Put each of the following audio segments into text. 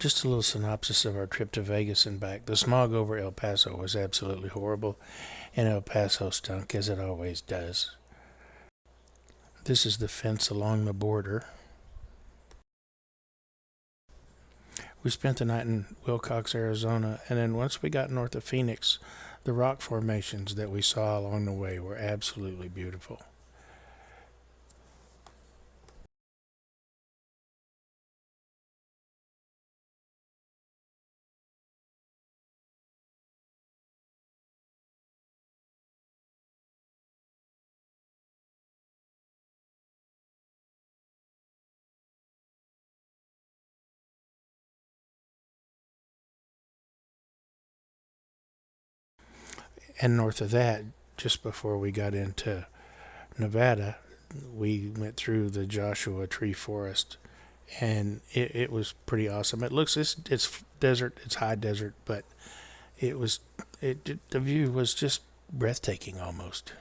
Just a little synopsis of our trip to Vegas and back. The smog over El Paso was absolutely horrible, and El Paso stunk as it always does. This is the fence along the border. We spent the night in Willcox, Arizona, and then once we got north of Phoenix, the rock formations that we saw along the way were absolutely beautiful. And north of that, just before we got into Nevada, we went through the Joshua Tree Forest, and it was pretty awesome. It's desert, it's high desert, but it was the view was just breathtaking almost.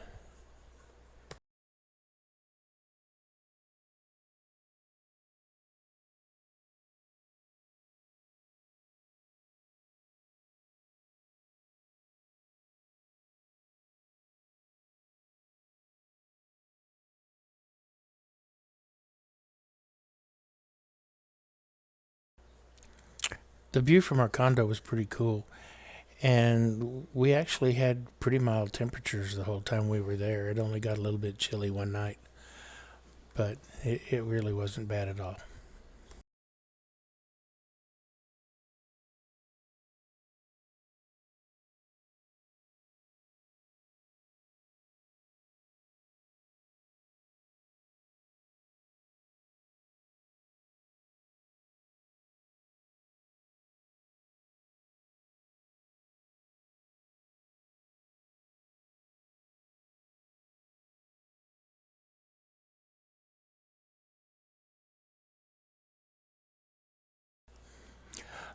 The view from our condo was pretty cool, and we actually had pretty mild temperatures the whole time we were there. It only got a little bit chilly one night, but it really wasn't bad at all.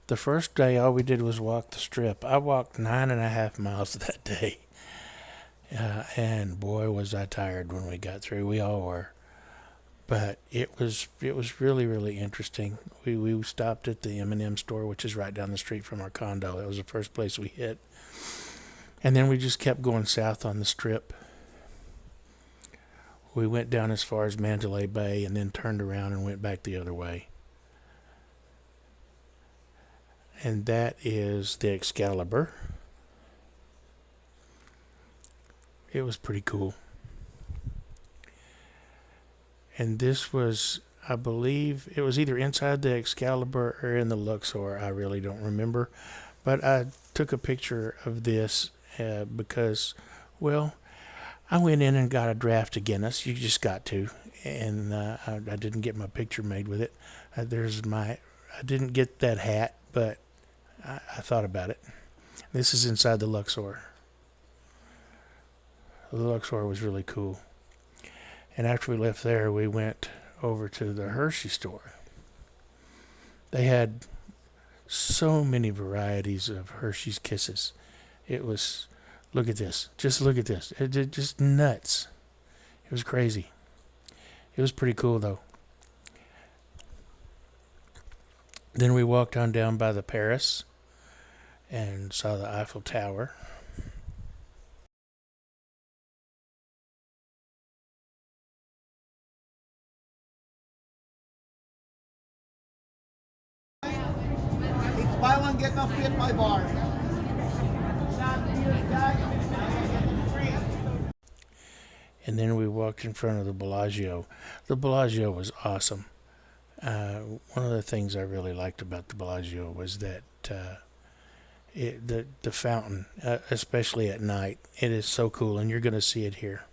The first day, all we did was walk the strip. I walked 9.5 miles that day, and boy, was I tired when we got through. We all were, but it was really interesting. We stopped at the M&M store, which is right down the street from our condo. It was the first place we hit, and then we just kept going south on the strip. We went down as far as Mandalay Bay, and then turned around and went back the other way. And that is the Excalibur. It was pretty cool. And this was, I believe, it was either inside the Excalibur or in the Luxor. I really don't remember. But I took a picture of this because, well, I went in and got a draft of Guinness. You just got to. And I didn't get my picture made with it. I didn't get that hat, but I thought about it. This is inside the Luxor. The Luxor was really cool. And after we left there, we went over to the Hershey store. They had so many varieties of Hershey's Kisses. It was, look at this. Just look at this. Just nuts. It was crazy. It was pretty cool, though. Then we walked on down by the Paris and saw the Eiffel Tower. It's buy one, get one free at my bar. And then we walked in front of the Bellagio. The Bellagio was awesome. One of the things I really liked about the Bellagio was that the fountain, especially at night, it is so cool, and you're going to see it here.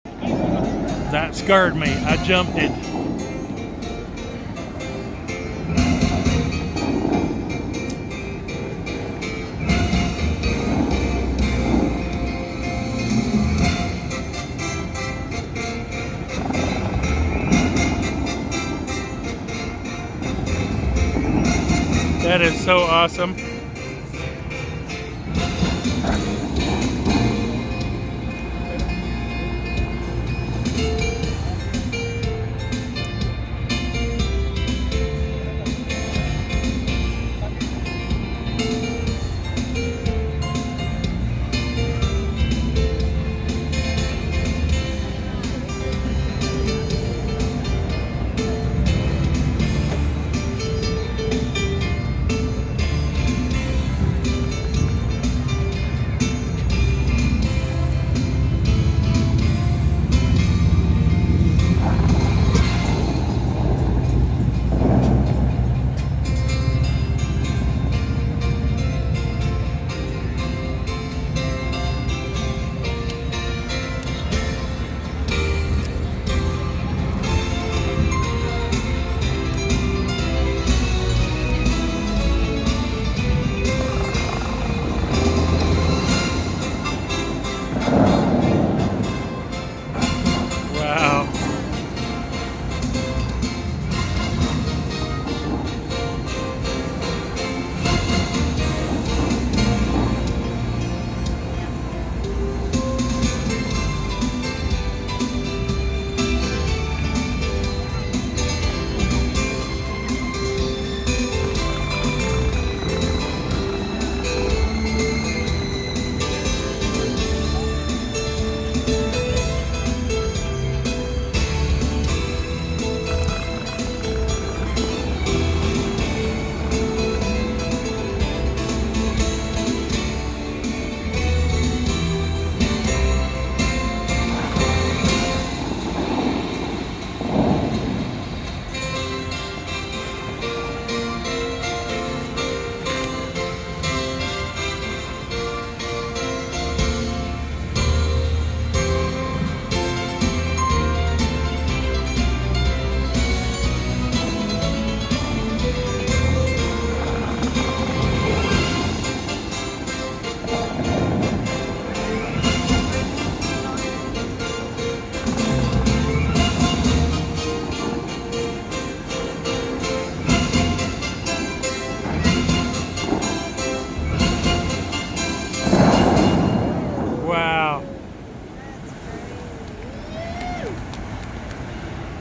That scared me. I jumped it. That is so awesome.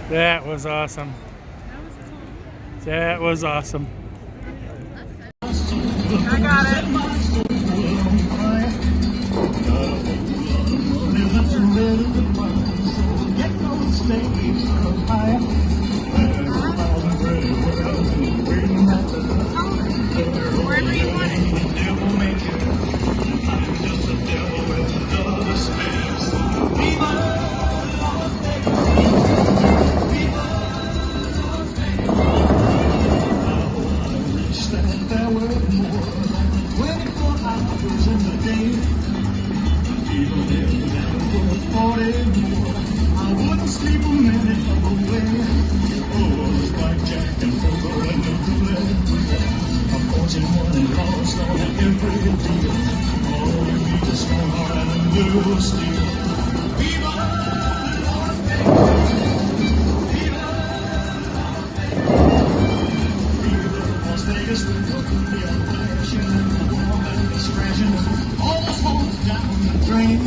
That was awesome. That was awesome. I got it. Wherever you want it. There were more 24 hours in the day. Even if there were 40 more, I wouldn't sleep a minute away. Oh, it's like Jack and Poker and the roulette. A fortune won and lost on every deal. All you need is strong heart and a little steel. Viva Las Vegas! Viva Las Vegas! The old flashing and the warm and the scratching almost falls down the drain.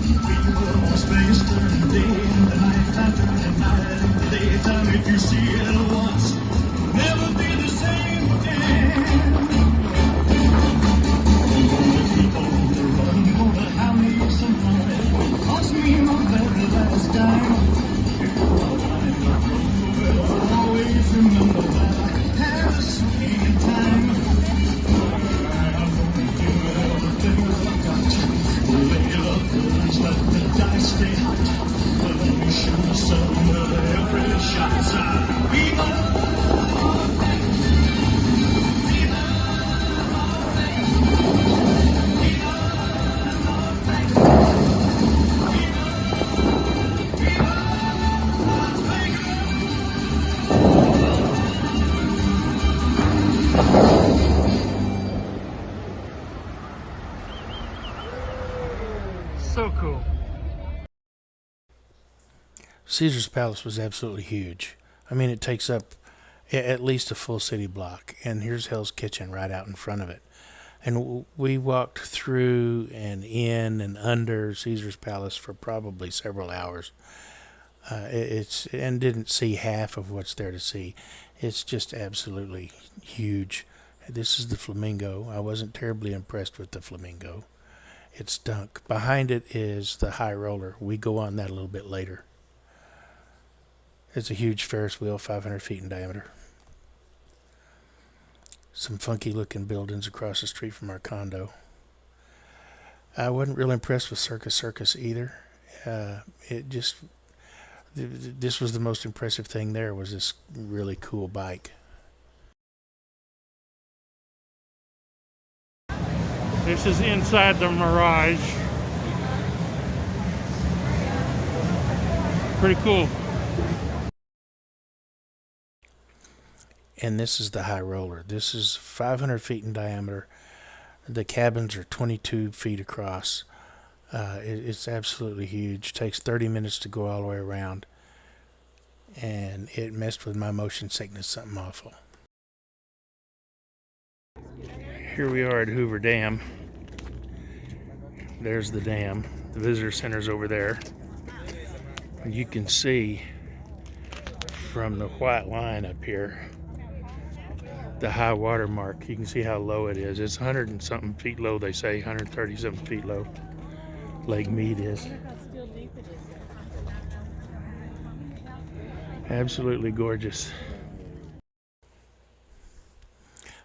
Viva Las Vegas during the day and the night, turning night and the daytime. If you see it once, never be the same again. Gonna keep on the run, gonna have me some fun. Cost me my very last dime. I'll always remember that I had a swing time. I'm gonna give everything I've got. Lay it up, please let the dice stay hot. Let me shoot some with every shot. Viva! So cool. Caesar's Palace was absolutely huge. I mean, it takes up at least a full city block, and here's Hell's Kitchen right out in front of it. And we walked through and in and under Caesar's Palace for probably several hours. It's and didn't see half of what's there to see. It's just absolutely huge. This is the Flamingo. I wasn't terribly impressed with the Flamingo. It stunk. Behind it is the High Roller. We go on that a little bit later. It's a huge Ferris wheel, 500 feet in diameter. Some funky looking buildings across the street from our condo. I wasn't real impressed with Circus either. This was the most impressive thing there, was this really cool bike. This is inside the Mirage. Pretty cool. And this is the High Roller. This is 500 feet in diameter. The cabins are 22 feet across. It's absolutely huge. Takes 30 minutes to go all the way around. And it messed with my motion sickness something awful. Here we are at Hoover Dam. There's the dam. The visitor center's over there. You can see from the white line up here the high water mark. You can see how low it is. It's 100 and something feet low, they say, 130 something feet low. Lake Mead is. Absolutely gorgeous.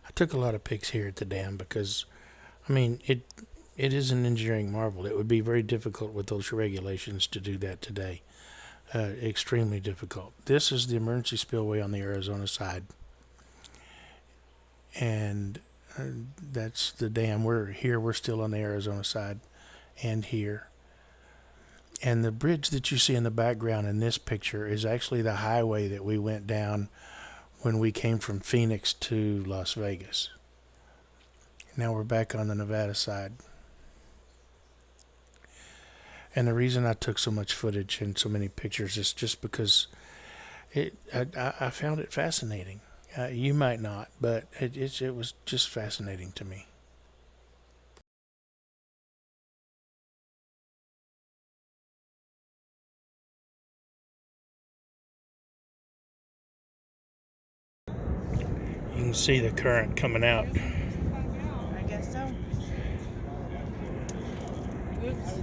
I took a lot of pics here at the dam because, I mean, it is an engineering marvel. It would be very difficult with those regulations to do that today. Extremely difficult. This is the emergency spillway on the Arizona side. And that's the dam. We're still on the Arizona side, and here. And the bridge that you see in the background in this picture is actually the highway that we went down when we came from Phoenix to Las Vegas. Now we're back on the Nevada side. And the reason I took so much footage and so many pictures is just because I found it fascinating. You might not, but it was just fascinating to me. see the current coming out. I guess so. Oops.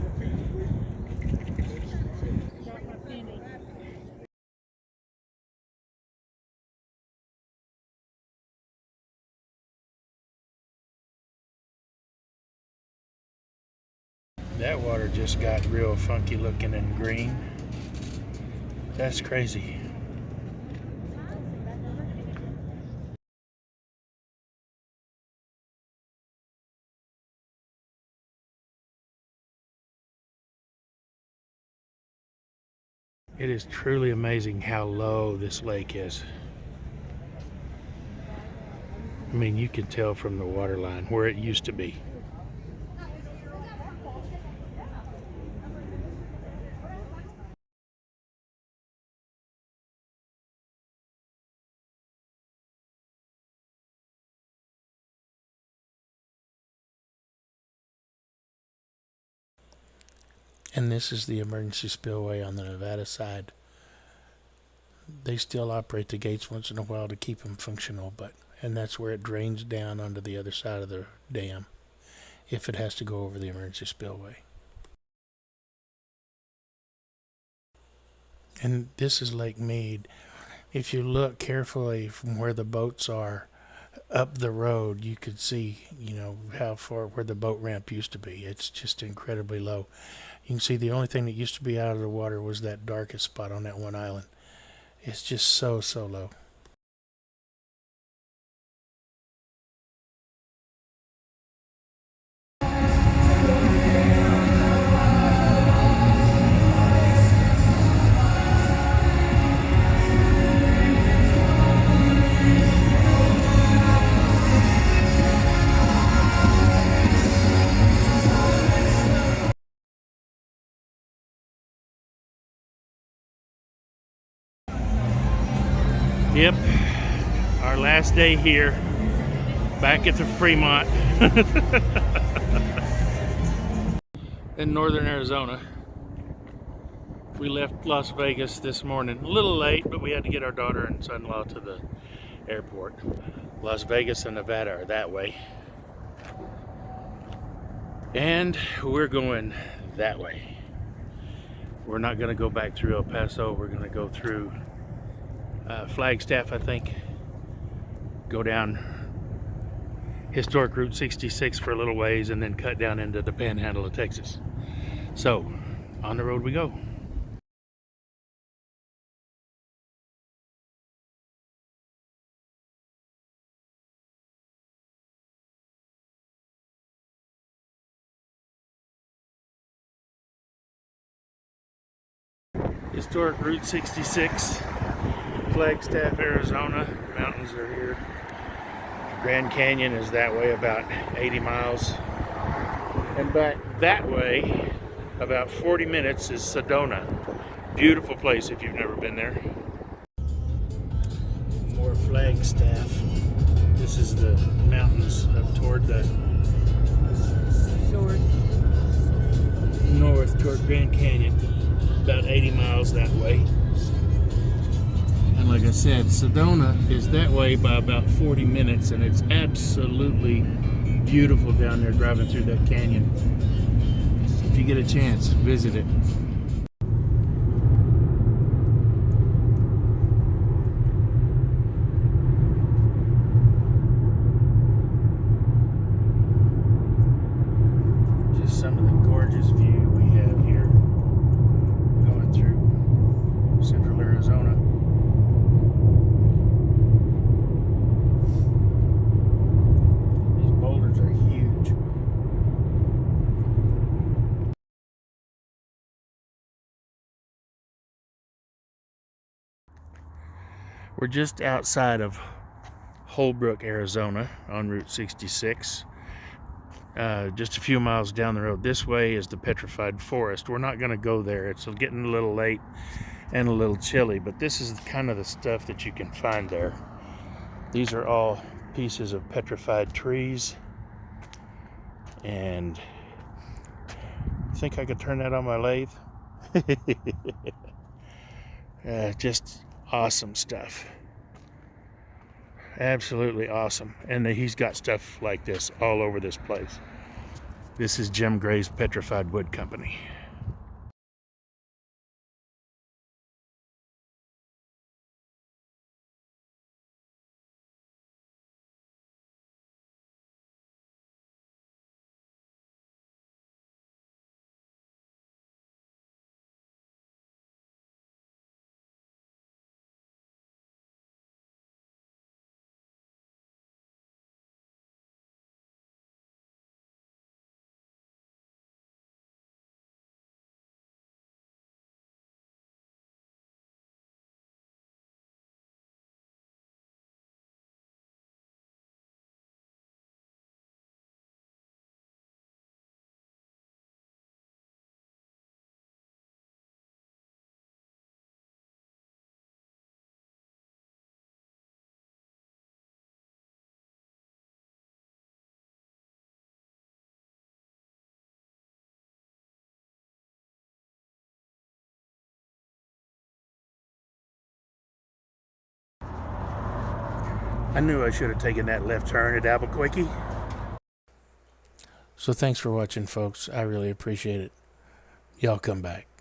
That water just got real funky looking and green. That's crazy. It is truly amazing how low this lake is. I mean, you can tell from the water line where it used to be. And this is the emergency spillway on the Nevada side. They still operate the gates once in a while to keep them functional, and that's where it drains down onto the other side of the dam if it has to go over the emergency spillway. And this is Lake Mead. If you look carefully from where the boats are up the road, you could see, how far where the boat ramp used to be. It's just incredibly low. You can see the only thing that used to be out of the water was that darkest spot on that one island. It's just so low. Yep, our last day here, back at the Fremont in northern Arizona. We left Las Vegas this morning, a little late, but we had to get our daughter and son-in-law to the airport. Las Vegas and Nevada are that way. And we're going that way. We're not going to go back through El Paso, we're going to go through Flagstaff, I think, go down historic Route 66 for a little ways and then cut down into the panhandle of Texas. So, on the road we go. Historic Route 66, Flagstaff, Arizona. Mountains are here. Grand Canyon is that way about 80 miles. And back that way, about 40 minutes, is Sedona. Beautiful place if you've never been there. More Flagstaff. This is the mountains up toward the north toward Grand Canyon. About 80 miles that way. And like I said, Sedona is that way by about 40 minutes, and it's absolutely beautiful down there driving through that canyon. If you get a chance, visit it. Just some of the gorgeous view we have here going through central Arizona. These boulders are huge. We're just outside of Holbrook, Arizona on Route 66. Just a few miles down the road this way is the Petrified Forest. We're not going to go there. It's getting a little late and a little chilly, but this is kind of the stuff that you can find there. These are all pieces of petrified trees, and I think I could turn that on my lathe. Just awesome stuff. Absolutely awesome. And he's got stuff like this all over this place. This is Jim Gray's Petrified Wood Company. I knew I should have taken that left turn at Albuquerque. So thanks for watching, folks. I really appreciate it. Y'all come back.